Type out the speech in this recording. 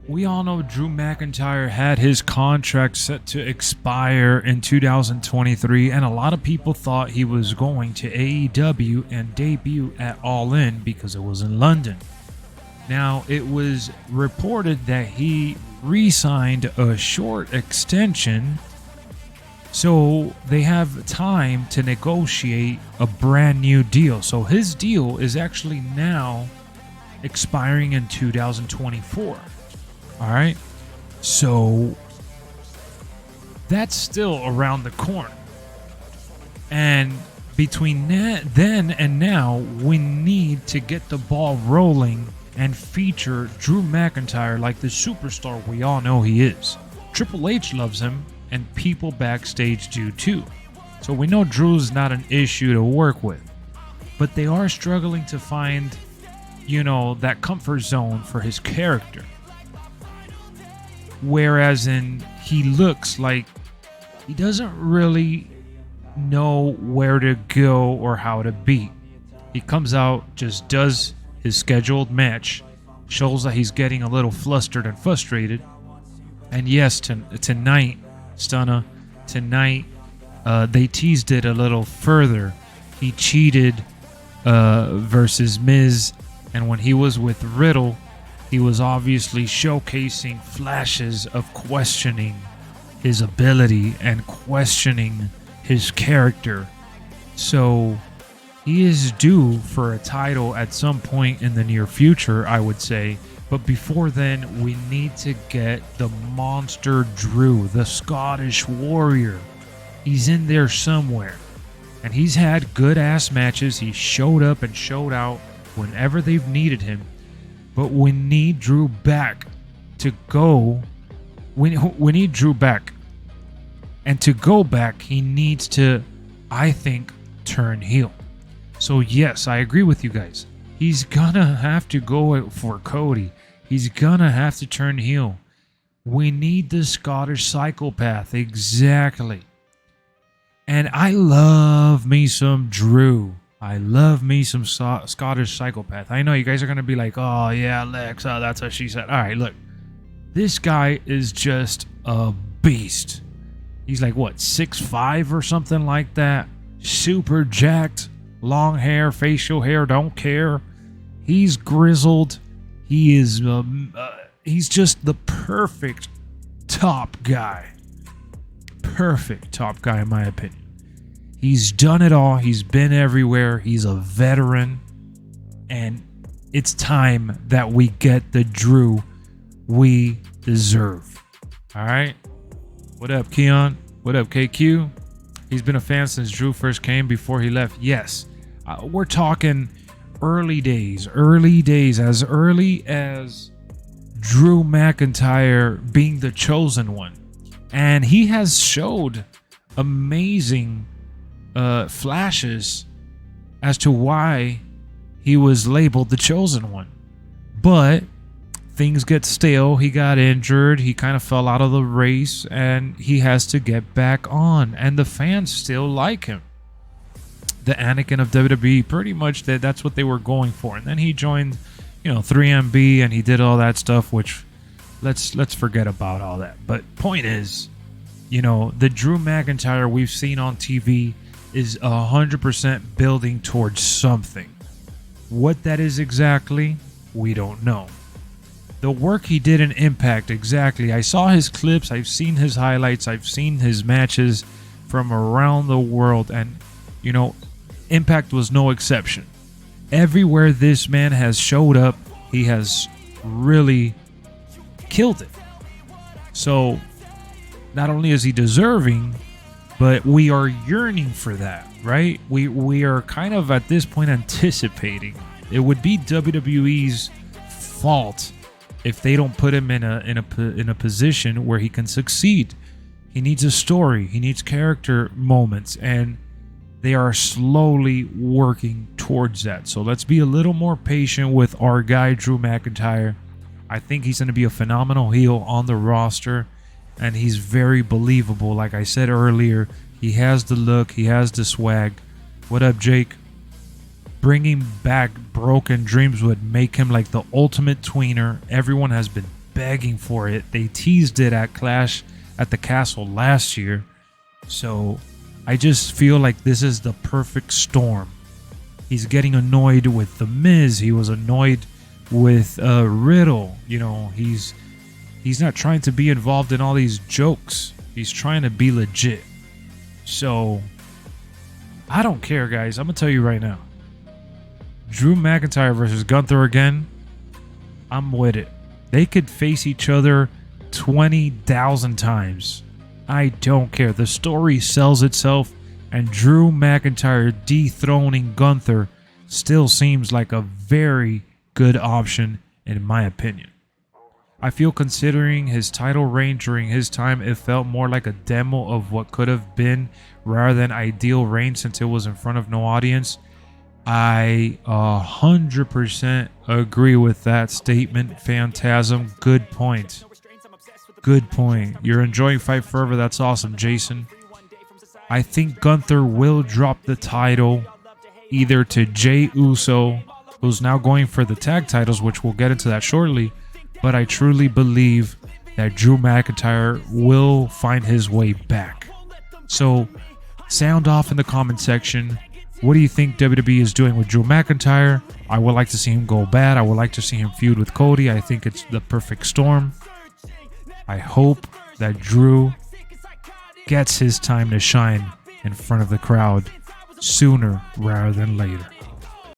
we all know Drew McIntyre had his contract set to expire in 2023, and a lot of people thought he was going to AEW and debut at All In because it was in London. Now, it was reported that he re-signed a short extension, so they have time to negotiate a brand new deal. So his deal is actually now expiring in 2024. All right, so that's still around the corner. And between then and now, we need to get the ball rolling and feature Drew McIntyre like the superstar we all know he is. Triple H loves him, and people backstage do too. So we know Drew's not an issue to work with. But they are struggling to find, that comfort zone for his character. Whereas he looks like he doesn't really know where to go or how to be. He comes out, just does his scheduled match, shows that he's getting a little flustered and frustrated. And yes, tonight, Stunna, they teased it a little further. He cheated versus Miz, and when he was with Riddle, he was obviously showcasing flashes of questioning his ability and questioning his character. So he is due for a title at some point in the near future, I would say. But before then, we need to get the monster Drew, the Scottish Warrior. He's in there somewhere. And he's had good-ass matches. He showed up and showed out whenever they've needed him. But we need Drew back to go. We need Drew back. And to go back, he needs to, I think, turn heel. So yes, I agree with you guys. He's gonna have to go for Cody. He's gonna have to turn heel. We need the Scottish psychopath. Exactly. And I love me some Drew. I love me some Scottish psychopath. I know you guys are going to be like, oh, yeah, Lex, that's what she said. All right, look. This guy is just a beast. He's like, what, 6'5" or something like that? Super jacked. Long hair, facial hair, don't care. He's grizzled. He is, he's just the perfect top guy. Perfect top guy, in my opinion. He's done it all. He's been everywhere. He's a veteran. And it's time that we get the Drew we deserve. All right? What up, Keon? What up, KQ? He's been a fan since Drew first came, before he left. Yes. We're talking early days. As early as Drew McIntyre being the chosen one. And he has showed amazing flashes as to why he was labeled the chosen one. But things get stale. He got injured. He kind of fell out of the race, and he has to get back on. And the fans still like him. The Anakin of WWE, pretty much that's what they were going for. And then he joined, 3MB, and he did all that stuff, which let's forget about all that. But point is, the Drew McIntyre we've seen on TV is 100% building towards something. What that is exactly, we don't know. The work he did in Impact, exactly. I saw his clips, I've seen his highlights, I've seen his matches from around the world, and, Impact was no exception. Everywhere this man has showed up, he has really killed it. So, not only is he deserving, but we are yearning for that, right? We are kind of at this point anticipating. It would be WWE's fault if they don't put him in a position where he can succeed. He needs a story. He needs character moments, and they are slowly working towards that. So let's be a little more patient with our guy Drew McIntyre. I think he's going to be a phenomenal heel on the roster, and he's very believable. Like I said earlier, he has the look, he has the swag. What up, Jake? Bringing back Broken Dreams would make him like the ultimate tweener. Everyone has been begging for it. They teased it at Clash at the Castle last year. So I just feel like this is the perfect storm. He's getting annoyed with The Miz. He was annoyed with Riddle. You know, he's not trying to be involved in all these jokes. He's trying to be legit. So I don't care, guys. I'm going to tell you right now. Drew McIntyre versus Gunther again. I'm with it. They could face each other 20,000 times. I don't care. The story sells itself, and Drew McIntyre dethroning Gunther still seems like a very good option in my opinion. I feel considering his title reign during his time, it felt more like a demo of what could have been rather than ideal reign since it was in front of no audience. I 100% agree with that statement, Phantasm. Good point. Good point. You're enjoying Fight Forever. That's awesome, Jason. I think Gunther will drop the title either to Jey Uso, who's now going for the tag titles, which we'll get into that shortly. But I truly believe that Drew McIntyre will find his way back. So, sound off in the comment section. What do you think WWE is doing with Drew McIntyre? I would like to see him go bad. I would like to see him feud with Cody. I think it's the perfect storm. I hope that Drew gets his time to shine in front of the crowd sooner rather than later.